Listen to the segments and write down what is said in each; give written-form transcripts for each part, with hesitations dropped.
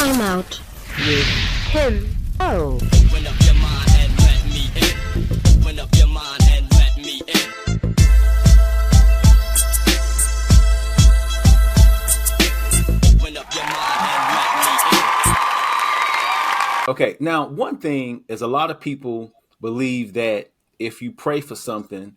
Time out with him. Oh. Open up your mind and let me in. Open up your mind and let me in. Open up your mind and let me in. Okay, now one thing is a lot of people believe that if you pray for something,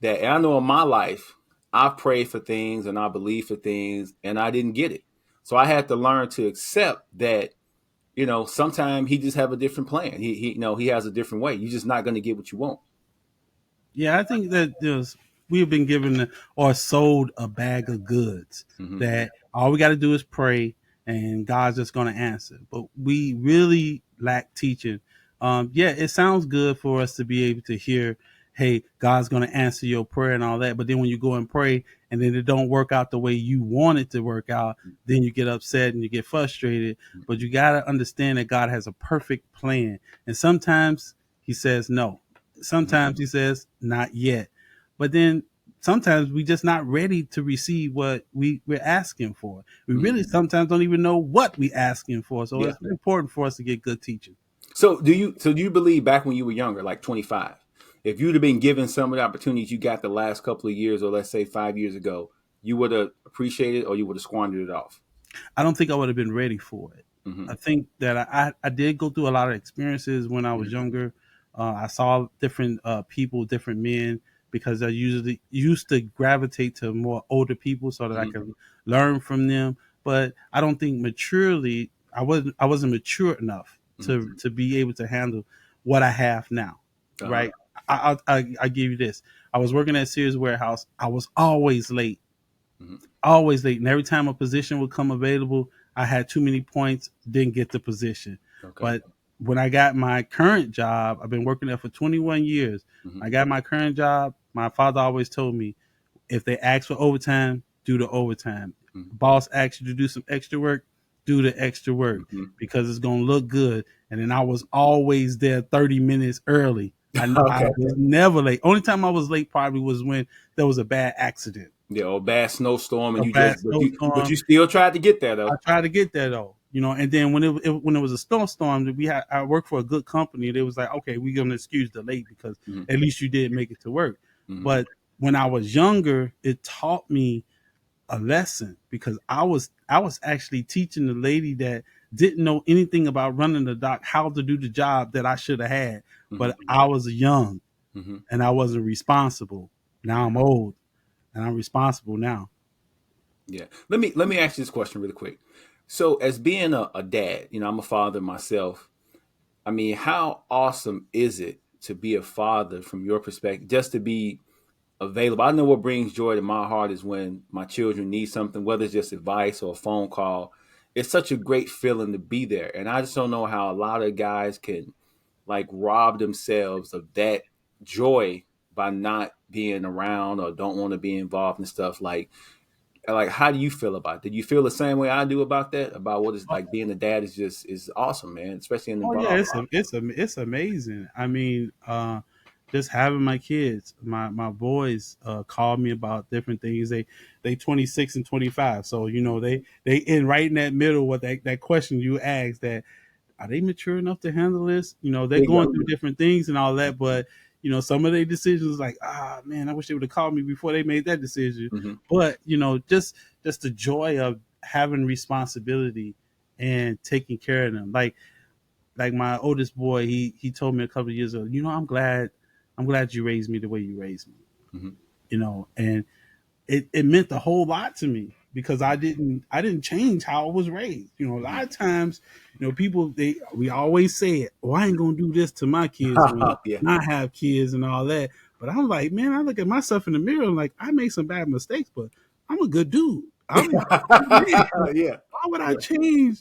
that and I know in my life, I prayed for things and I believed for things and I didn't get it. So I had to learn to accept that, sometimes he just have a different plan. He has a different way. You're just not going to get what you want. Yeah, I think that we've been given or sold a bag of goods that all we got to do is pray and God's just going to answer. But we really lack teaching. Yeah, it sounds good for us to be able to hear, hey, God's going to answer your prayer and all that. But then when you go and pray and then it don't work out the way you want it to work out, then you get upset and you get frustrated. But you got to understand that God has a perfect plan. And sometimes he says no. Sometimes he says not yet, but then sometimes we just not ready to receive what we're asking for. We really sometimes don't even know what we asking for. So it's important for us to get good teaching. So do you believe back when you were younger, like 25, if you'd have been given some of the opportunities you got the last couple of years, or let's say 5 years ago, you would have appreciated or you would have squandered it off? I don't think I would have been ready for it. I think that I did go through a lot of experiences when I was younger. I saw different people, different men, because I usually used to gravitate to more older people so that I could learn from them. But I don't think maturely, I wasn't mature enough to be able to handle what I have now. Right? I give you this. I was working at Sears Warehouse. I was always late, always late, and every time a position would come available, I had too many points, didn't get the position. But when I got my current job, I've been working there for 21 years. I got my current job. My father always told me, if they ask for overtime, do the overtime. Boss asks you to do some extra work, do the extra work because it's going to look good. And then I was always there 30 minutes early. I was never late. Only time I was late probably was when there was a bad accident. Yeah, or a bad snowstorm, and but you still tried to get there though. I tried to get there though, and then when it was a snowstorm, I worked for a good company. They was like, okay, we're gonna excuse the late because at least you did make it to work. But when I was younger, it taught me a lesson because I was actually teaching the lady that didn't know anything about running the dock how to do the job that I should have had. But I was young and I wasn't responsible. Now I'm old and I'm responsible now. Yeah. Let me ask you this question really quick. So as being a dad, I'm a father myself. I mean, how awesome is it to be a father from your perspective, just to be available? I know what brings joy to my heart is when my children need something, whether it's just advice or a phone call. It's such a great feeling to be there. And I just don't know how a lot of guys can rob themselves of that joy by not being around or don't want to be involved in stuff how do you feel about it? Did you feel the same way I do about that? About what it's like being a dad is awesome, man, especially in the it's amazing. I mean, just having my kids, my boys call me about different things. They 26 and 25. So, they in right in that middle with that question you asked, that are they mature enough to handle this? They're going through different things and all that, but some of their decisions, man, I wish they would have called me before they made that decision. But, just the joy of having responsibility and taking care of them. Like my oldest boy, he told me a couple of years ago, I'm glad you raised me the way you raised me. And it meant a whole lot to me because I didn't change how I was raised. A lot of times, people, we always say it, I ain't gonna do this to my kids when I have kids and all that. But I'm like, man, I look at myself in the mirror and I made some bad mistakes, but I'm a good dude. Why would I change?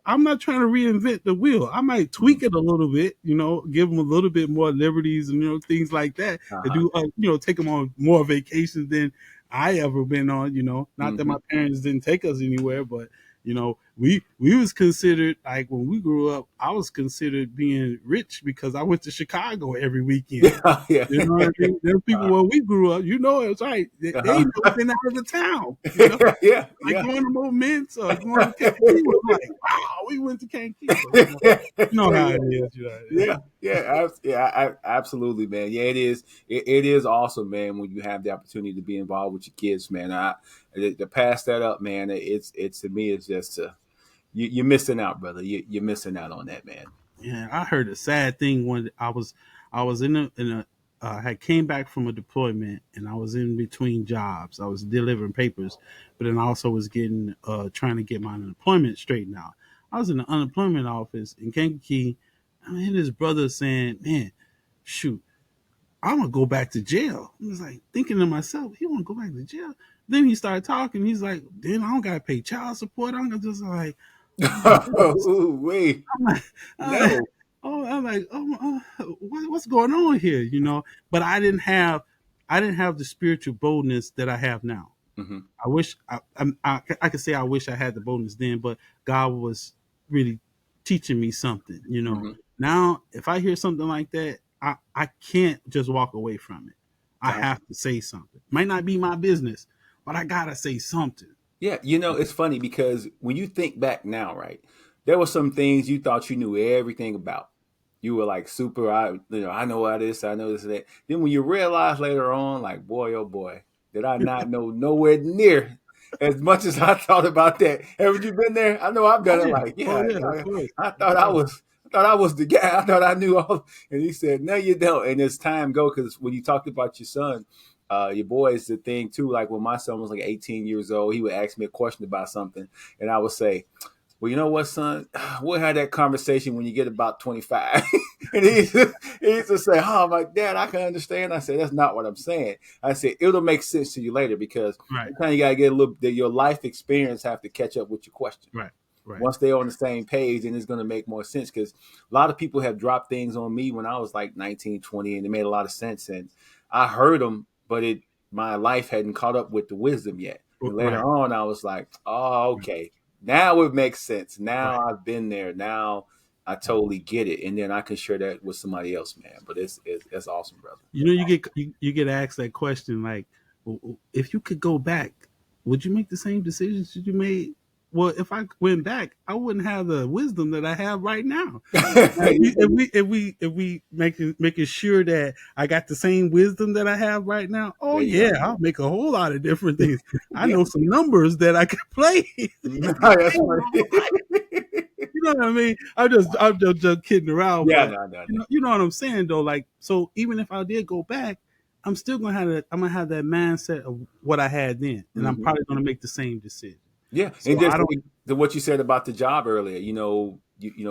I'm not trying to reinvent the wheel. I might tweak it a little bit, give them a little bit more liberties and things like that. To do, take them on more vacations than I ever been on. Not that my parents didn't take us anywhere, but You know, we was considered, like when we grew up, I was considered being rich because I went to Chicago every weekend. Yeah, yeah. You know what I mean? There's people Uh, when we grew up, you know, it's right. They uh-huh. never been out of the town. You know, Yeah, like yeah. going to moments or going to Kankakee was like, wow, we went to Kankakee. But you know how it is. You know? Yeah, absolutely, man. Yeah, it is. It is awesome, man. When you have the opportunity to be involved with your kids, man. To pass that up, man. It's to me, it's just you're missing out, brother. You're missing out on that, man. Yeah, I heard a sad thing when I was in a had came back from a deployment and I was in between jobs. I was delivering papers, but then I also was getting trying to get my unemployment straightened out. I was in the unemployment office in Kankakee. I hear this brother saying, "Man, shoot, I'm gonna go back to jail." I was like thinking to myself, "He want to go back to jail?" Then he started talking. He's like, "Then I don't gotta pay child support." I'm just like, "Oh my goodness." Ooh, wait, I'm like, no. I'm like, what's going on here? You know, but I didn't have the spiritual boldness that I have now. Hmm. I wish I could say I wish I had the boldness then, but God was really teaching me something. You know, Hmm. now if I hear something like that, I can't just walk away from it. I Gotcha. have to say something. Might not be my business, but I gotta say something. Yeah, it's funny because when you think back now, right, there were some things you thought you knew everything about. You were like super, I know all this, I know this and that. Then when you realize later on, like, boy, oh boy, did I not know nowhere near as much as I thought about that. Haven't you been there? I know I've Oh done it. yeah, Like, oh yeah, yeah, of course, I of thought I course. was, the guy. I thought I knew all. And he said, no, you don't. And as time go, because when you talked about your son, your boy is the thing too. Like when my son was like 18 years old, he would ask me a question about something, and I would say, "Well, you know what, son? We'll have that conversation when you get about 25." And he used to say, "Oh, my dad, I can understand." I said, "That's not what I'm saying." I said, "It'll make sense to you later because Right, sometimes you gotta get a little. Your life experience have to catch up with your question." right, right. Once they're on the same page, then it's going to make more sense because a lot of people have dropped things on me when I was like 19, 20, and it made a lot of sense. And I heard them, but my life hadn't caught up with the wisdom yet. And later Right, on, I was like, oh, okay. Now it makes sense. right. Now I've been there. Now I totally get it. And then I can share that with somebody else, man. But it's awesome, brother. You know, you get asked that question like, if you could go back, would you make the same decisions that you made? Well, if I went back, I wouldn't have the wisdom that I have right now. If we making sure that I got the same wisdom that I have right now, oh There you yeah, go. I'll make a whole lot of different things. I Yeah. know some numbers that I could play. That's funny. You know what I mean? I'm just kidding around, Yeah, but no, no, you know what I'm saying though. Like, so even if I did go back, I'm still gonna have that. I'm gonna have that mindset of what I had then, and I'm no. probably gonna make the same decision. Yeah, and So I just don't. what you said about the job earlier,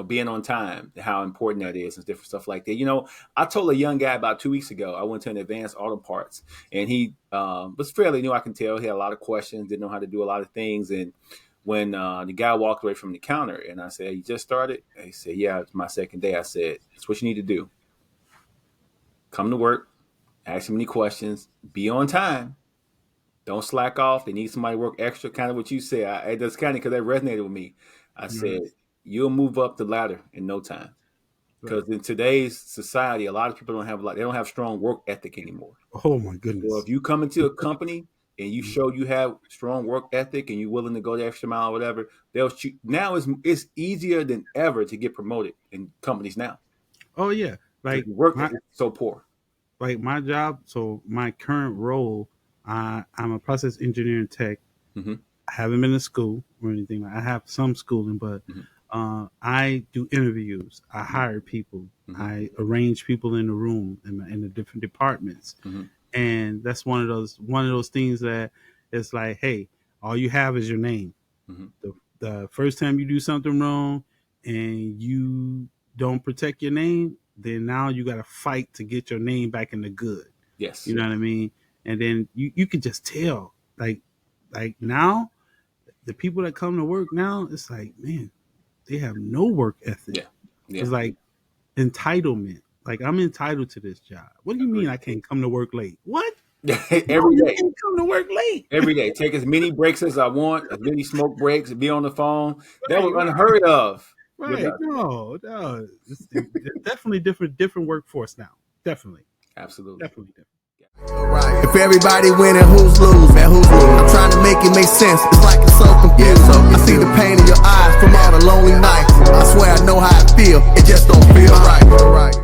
being on time, how important that is, and different stuff like that. I told a young guy about 2 weeks ago. I went to an advanced auto parts, and he was fairly new. I can tell he had a lot of questions, didn't know how to do a lot of things. And when the guy walked away from the counter, and I said, "You just started?" And he said, "Yeah, it's my second day." I said, "That's what you need to do. Come to work, ask him any questions, be on time." Don't slack off. They need somebody to work extra. Kind of what you said. That's kind of because that resonated with me. I said, Right, you'll move up the ladder in no time. right. Because in today's society, a lot of people they don't have strong work ethic anymore. Oh my So if goodness. you come into a company and you show you have strong work ethic and you're willing to go the extra mile or whatever, they'll shoot. Now it's easier than ever to get promoted in companies now Oh yeah. because Like the work my ethic is so poor. my job. So my current role, I'm a process engineering tech. Hmm. I haven't been to school or anything. I have some schooling, but Hmm. I do interviews. I hire people. Hmm. I arrange people in the room in the different departments, Hmm. and that's one of those things that it's like, hey, all you have is your name. Hmm. The first time you do something wrong and you don't protect your name, then now you got to fight to get your name back in the good. Yes. You know what I mean? And then you could just tell, like now the people that come to work now, it's like, man, they have no work ethic. Yeah. Yeah. It's like entitlement. Like, I'm entitled to this job. What do you mean Agreed. I can't come to work late? What? every You day. can't come to work late. Every day. Take as many breaks as I want, as many smoke breaks, be on the phone. That was Right, unheard of. with right. us. No. It's definitely different workforce now. Definitely Absolutely. different. If everybody winning, who's lose, man, who's lose? I'm trying to make it make sense, it's like it's so confused. I see the pain in your eyes from all the lonely nights. I swear I know how it feel, it just don't feel right.